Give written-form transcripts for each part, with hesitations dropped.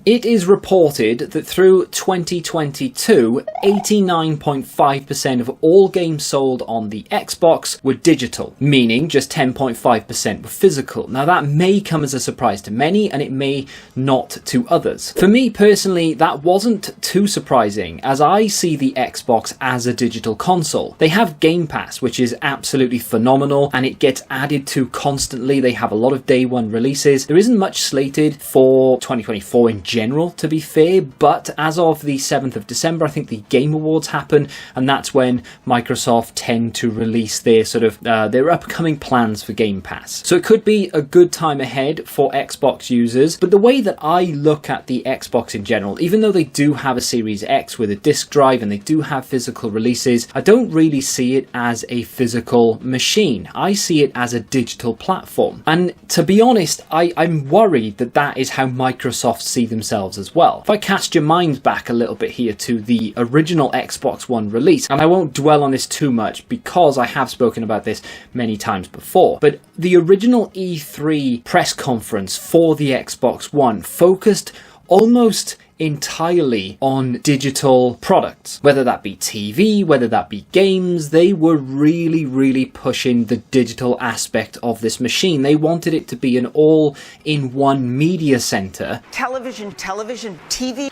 It is reported that through 2022, 89.5% of all games sold on the Xbox were digital, meaning just 10.5% were physical. Now that may come as a surprise to many, and it may not to others. For me personally, that wasn't too surprising, as I see the Xbox as a digital console. They have Game Pass, which is absolutely phenomenal, and it gets added to constantly. They have a lot of day one releases. There isn't much slated for 2024 in general, to be fair, but as of the 7th of December, I think the Game Awards happen, and that's when Microsoft tend to release their their upcoming plans for Game Pass. So it could be a good time ahead for Xbox users, but the way that I look at the Xbox in general, even though they do have a Series X with a disc drive and they do have physical releases, I don't really see it as a physical machine. I see it as a digital platform. And to be honest, I'm worried that that is how Microsoft see themselves as well. If I cast your mind back a little bit here to the original Xbox One release, and I won't dwell on this too much because I have spoken about this many times before, but the original E3 press conference for the Xbox One focused almost entirely on digital products, whether that be TV, whether that be games. They were really pushing the digital aspect of this machine. They wanted it to be an all-in-one media center. Television, TV.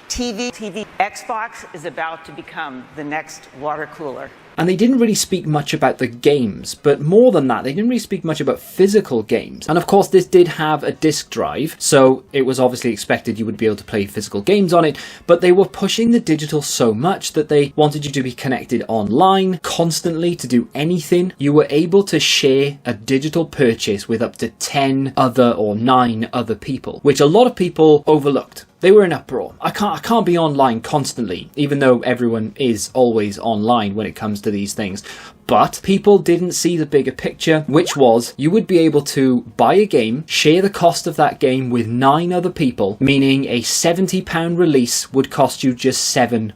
Xbox is about to become the next water cooler. And they didn't really speak much about the games, but more than that, they didn't really speak much about physical games. And of course, this did have a disc drive, so it was obviously expected you would be able to play physical games on it, but they were pushing the digital so much that they wanted you to be connected online constantly to do anything. You were able to share a digital purchase with up to 10 other or 9 other people, which a lot of people overlooked. They were in uproar. I can't be online constantly, even though everyone is always online when it comes to these things. But people didn't see the bigger picture, which was you would be able to buy a game, share the cost of that game with 9 other people, meaning a £70 release would cost you just £7.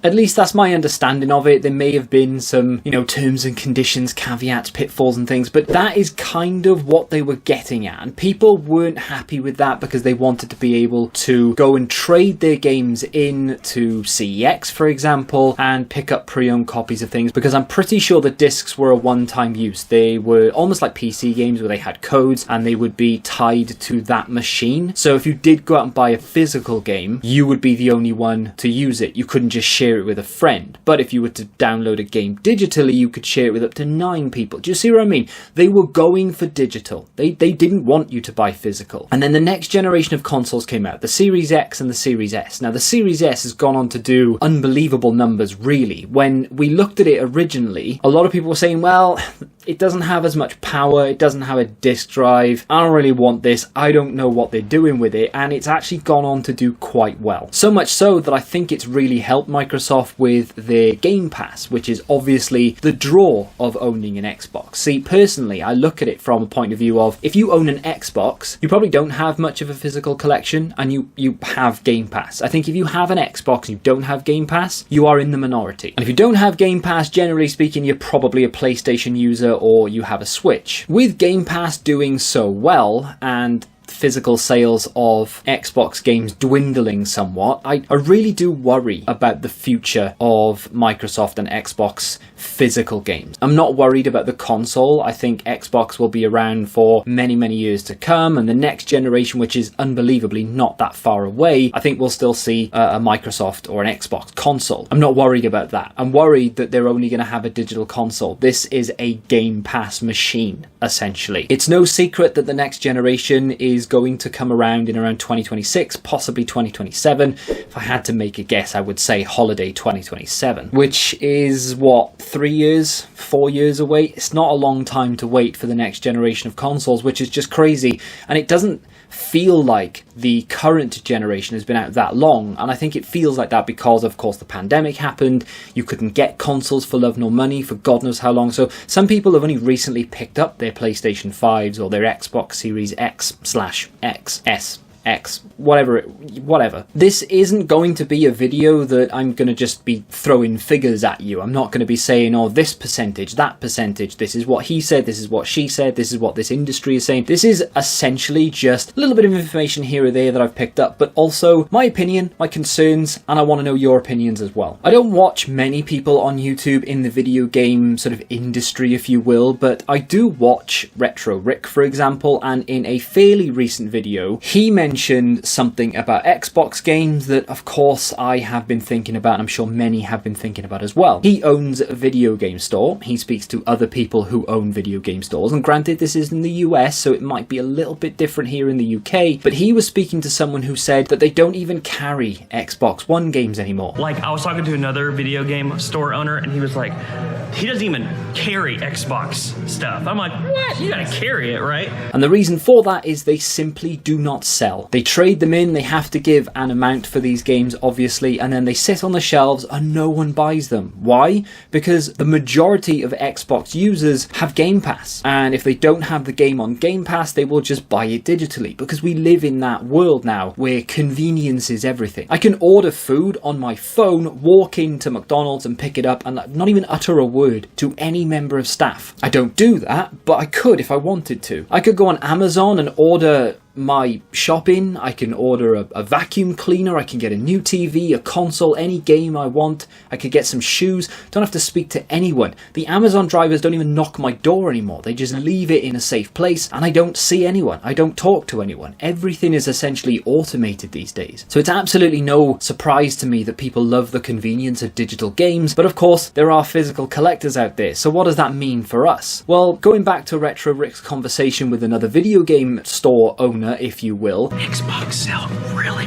At least that's my understanding of it. There may have been some, terms and conditions, caveats, pitfalls and things, but that is kind of what they were getting at. And people weren't happy with that because they wanted to be able to go and trade their games into CEX, for example, and pick up pre-owned copies of things, because I'm pretty sure the discs were a one-time use. They were almost like PC games where they had codes and they would be tied to that machine. So if you did go out and buy a physical game, you would be the only one to use it. You couldn't just share it with a friend. But if you were to download a game digitally, you could share it with up to 9 people. Do you see what I mean? They were going for digital. They didn't want you to buy physical. And then the next generation of consoles came out, the Series X and the Series S. Now the Series S has gone on to do unbelievable numbers, really. When we looked at it originally, a lot of people were saying, well, it doesn't have as much power, it doesn't have a disc drive, I don't really want this, I don't know what they're doing with it, and it's actually gone on to do quite well. So much so that I think it's really helped Microsoft with their Game Pass, which is obviously the draw of owning an Xbox. See, personally, I look at it from a point of view of, if you own an Xbox, you probably don't have much of a physical collection, and you have Game Pass. I think if you have an Xbox and you don't have Game Pass, you are in the minority. And if you don't have Game Pass, generally speaking, you're probably a PlayStation user or you have a Switch. With Game Pass doing so well and physical sales of Xbox games dwindling somewhat, I really do worry about the future of Microsoft and Xbox physical games. I'm not worried about the console. I think Xbox will be around for many years to come, and the next generation, which is unbelievably not that far away, I think we'll still see a Microsoft or an Xbox console. I'm not worried about that. I'm worried that they're only going to have a digital console. This is a Game Pass machine, essentially. It's no secret that the next generation is going to come around in around 2026, possibly 2027. If I had to make a guess, I would say holiday 2027, which is what, 3 years, 4 years away? It's not a long time to wait for the next generation of consoles, which is just crazy. And it doesn't feel like the current generation has been out that long, and I think it feels like that because of course the pandemic happened. You couldn't get consoles for love nor money for God knows how long, so some people have only recently picked up their PlayStation 5s or their Xbox Series X/XS X, whatever. This isn't going to be a video that I'm going to just be throwing figures at you. I'm not going to be saying, oh, this percentage, that percentage, this is what he said, this is what she said, this is what this industry is saying. This is essentially just a little bit of information here or there that I've picked up, but also my opinion, my concerns, and I want to know your opinions as well. I don't watch many people on YouTube in the video game sort of industry, if you will, but I do watch Retro Rick, for example, and in a fairly recent video, he mentioned something about Xbox games that, of course, I have been thinking about, and I'm sure many have been thinking about as well. He owns a video game store. He speaks to other people who own video game stores, and granted, this is in the US, so it might be a little bit different here in the UK, but he was speaking to someone who said that they don't even carry Xbox One games anymore. Like, I was talking to another video game store owner, and he was like, he doesn't even carry Xbox stuff. I'm like, what? You gotta carry it, right? And the reason for that is they simply do not sell. They trade them in, they have to give an amount for these games, obviously, and then they sit on the shelves and no one buys them. Why? Because the majority of Xbox users have Game Pass, and if they don't have the game on Game Pass, they will just buy it digitally, because we live in that world now where convenience is everything. I can order food on my phone, walk into McDonald's and pick it up, and not even utter a word to any member of staff. I don't do that, but I could if I wanted to. I could go on Amazon and order my shopping. I can order a vacuum cleaner, I can get a new TV, a console, any game I want. I could get some shoes. Don't have to speak to anyone. The Amazon drivers don't even knock my door anymore. They just leave it in a safe place and I don't see anyone. I don't talk to anyone. Everything is essentially automated these days. So it's absolutely no surprise to me that people love the convenience of digital games, but of course there are physical collectors out there. So what does that mean for us? Well, going back to Retro Rick's conversation with another video game store owner, if you will, Xbox sell really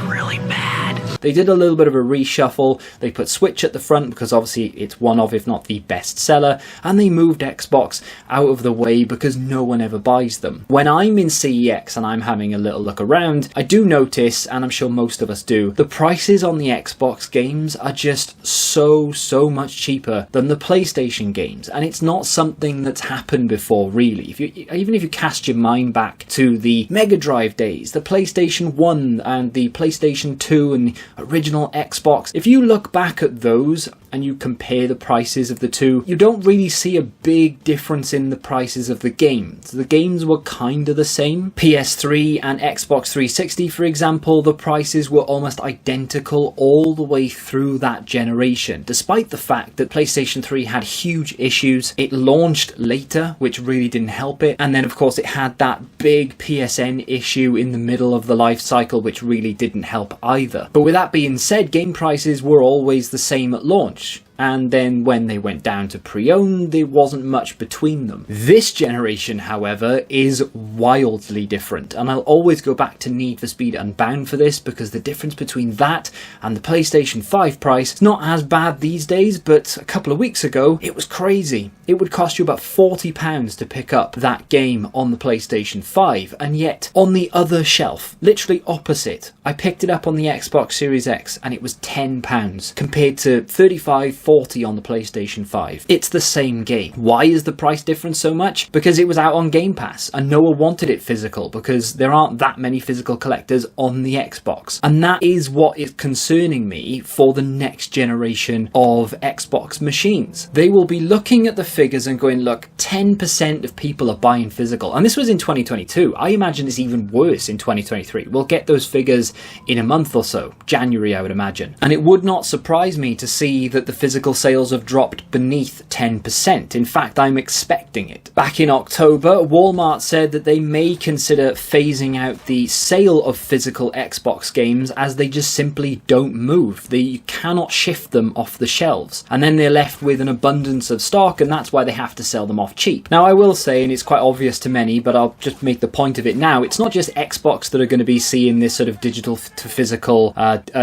bad. They did a little bit of a reshuffle. They put Switch at the front because obviously it's one of, if not the best seller, and they moved Xbox out of the way because no one ever buys them. When I'm in CEX and I'm having a little look around, I do notice, and I'm sure most of us do, the prices on the Xbox games are just so much cheaper than the PlayStation games, and it's not something that's happened before, really. Even if you cast your mind back to the Mega Drive days, the PlayStation 1 and the PlayStation 2 and original Xbox, if you look back at those and you compare the prices of the two, you don't really see a big difference in the prices of the games. The games were kind of the same. PS3 and Xbox 360, for example, the prices were almost identical all the way through that generation, despite the fact that PlayStation 3 had huge issues. It launched later, which really didn't help it, and then of course it had that big PSN issue in the middle of the life cycle, which really didn't help either. But with that being said, game prices were always the same at launch. And then when they went down to pre-owned, there wasn't much between them. This generation, however, is wildly different. And I'll always go back to Need for Speed Unbound for this, because the difference between that and the PlayStation 5 price is not as bad these days, but a couple of weeks ago, it was crazy. It would cost you about £40 to pick up that game on the PlayStation 5, and yet on the other shelf, literally opposite, I picked it up on the Xbox Series X and it was £10 compared to $35-40 on the PlayStation 5. It's the same game. Why is the price difference so much? Because it was out on Game Pass and no one wanted it physical, because there aren't that many physical collectors on the Xbox. And that is what is concerning me for the next generation of Xbox machines. They will be looking at the figures and going, look, 10% of people are buying physical. And this was in 2022. I imagine it's even worse in 2023. We'll get those figures in a month or so, January, I would imagine. And it would not surprise me to see that the physical sales have dropped beneath 10%. In fact, I'm expecting it. Back in October, Walmart said that they may consider phasing out the sale of physical Xbox games as they just simply don't move. They cannot shift them off the shelves. And then they're left with an abundance of stock, and that's why they have to sell them off cheap. Now, I will say, and it's quite obvious to many, but I'll just make the point of it now, it's not just Xbox that are going to be seeing this sort of digital to physical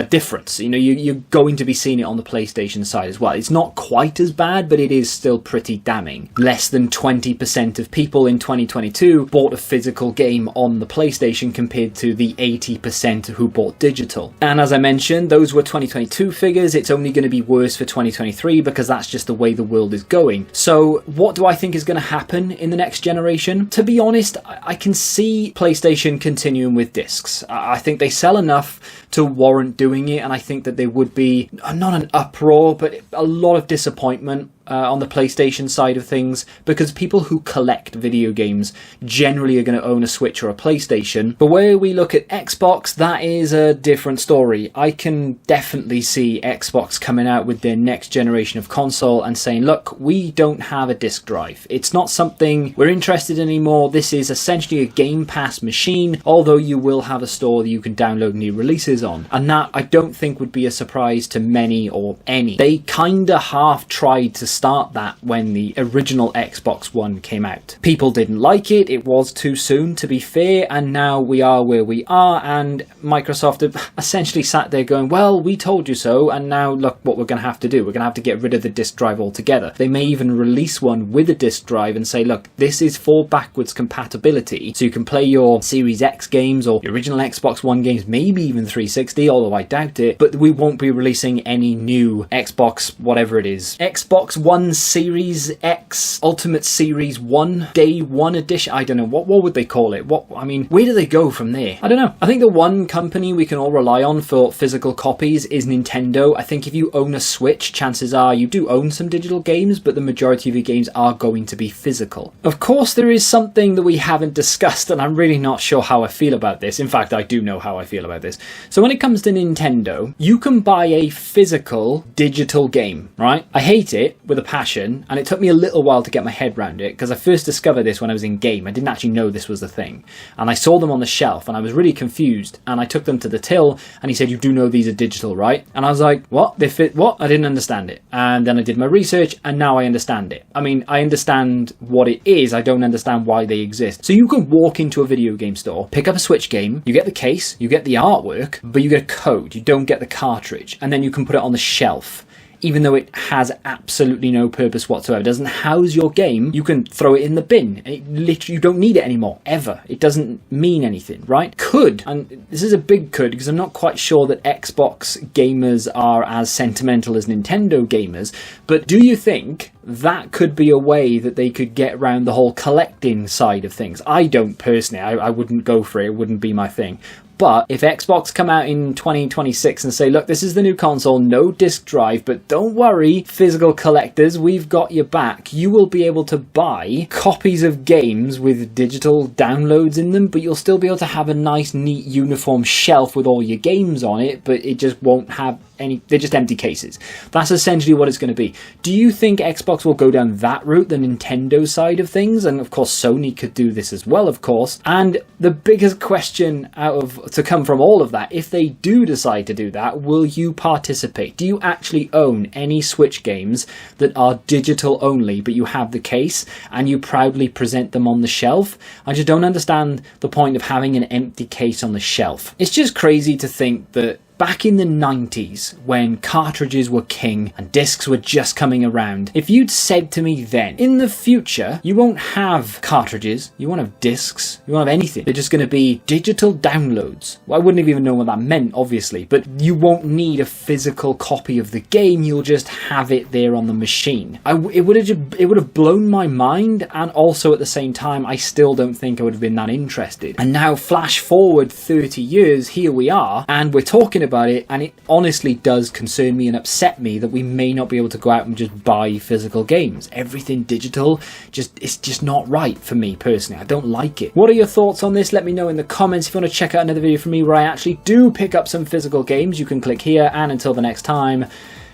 difference. You know, you're going to be seeing it on the PlayStation side as as well. It's not quite as bad, but it is still pretty damning. Less than 20% of people in 2022 bought a physical game on the PlayStation compared to the 80% who bought digital. And as I mentioned, those were 2022 figures. It's only going to be worse for 2023 because that's just the way the world is going. So what do I think is going to happen in the next generation? To be honest, I can see PlayStation continuing with discs. I think they sell enough to warrant doing it, and I think that there would be not an uproar, but a lot of disappointment on the PlayStation side of things, because people who collect video games generally are going to own a Switch or a PlayStation. But where we look at Xbox, that is a different story. I can definitely see Xbox coming out with their next generation of console and saying, look, we don't have a disc drive. It's not something we're interested in anymore. This is essentially a Game Pass machine, although you will have a store that you can download new releases on. And that I don't think would be a surprise to many or any. They kinda half tried to start that when the original Xbox One came out. People didn't like it, it was too soon to be fair, and now we are where we are, and Microsoft have essentially sat there going, well, we told you so, and now look what we're going to have to do. We're going to have to get rid of the disc drive altogether. They may even release one with a disc drive and say, look, this is for backwards compatibility, so you can play your Series X games or the original Xbox One games, maybe even 360, although I doubt it, but we won't be releasing any new Xbox, whatever it is, Xbox One Series X Ultimate Series 1 Day 1 Edition. I don't know, what would they call it? Where do they go from there? I don't know. I think the one company we can all rely on for physical copies is Nintendo. I think if you own a Switch, chances are you do own some digital games, but the majority of your games are going to be physical. Of course, there is something that we haven't discussed, and I'm really not sure how I feel about this. In fact, I do know how I feel about this. So when it comes to Nintendo, you can buy a physical digital game, right? I hate it with a passion, and it took me a little while to get my head around it, because I first discovered this when I was in game. I didn't actually know this was the thing, and I saw them on the shelf and I was really confused, and I took them to the till and he said, you do know these are digital, right? And I was like, what? They fit what? I didn't understand it. And then I did my research and now I understand it. I mean, I understand what it is, I don't understand why they exist. So you can walk into a video game store, pick up a Switch game, you get the case, you get the artwork, but you get a code, you don't get the cartridge, and then you can put it on the shelf. Even though it has absolutely no purpose whatsoever, it doesn't house your game, you can throw it in the bin. It literally, you don't need it anymore, ever. It doesn't mean anything, right? Could, and this is a big could, because I'm not quite sure that Xbox gamers are as sentimental as Nintendo gamers, but do you think that could be a way that they could get around the whole collecting side of things? I don't personally, I wouldn't go for it, it wouldn't be my thing. But if Xbox come out in 2026 and say, look, this is the new console, no disc drive, but don't worry, physical collectors, we've got your back. You will be able to buy copies of games with digital downloads in them, but you'll still be able to have a nice, neat, uniform shelf with all your games on it, but it just won't have any, they're just empty cases. That's essentially what it's going to be. Do you think Xbox will go down that route, the Nintendo side of things? And of course, Sony could do this as well, of course. And the biggest question to come from all of that, if they do decide to do that, will you participate? Do you actually own any Switch games that are digital only, but you have the case and you proudly present them on the shelf? I just don't understand the point of having an empty case on the shelf. It's just crazy to think that back in the 90s, when cartridges were king and discs were just coming around, if you'd said to me then, in the future, you won't have cartridges, you won't have discs, you won't have anything. They're just going to be digital downloads. Well, I wouldn't have even known what that meant, obviously, but you won't need a physical copy of the game, you'll just have it there on the machine. It would have blown my mind, and also at the same time, I still don't think I would have been that interested. And now, flash forward 30 years, here we are, and we're talking about it, and it honestly does concern me and upset me that we may not be able to go out and just buy physical games. Everything digital, it's just not right for me personally. I don't like it. What are your thoughts on this? Let me know in the comments. If you want to check out another video from me where I actually do pick up some physical games, you can click here, and until the next time,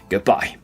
goodbye.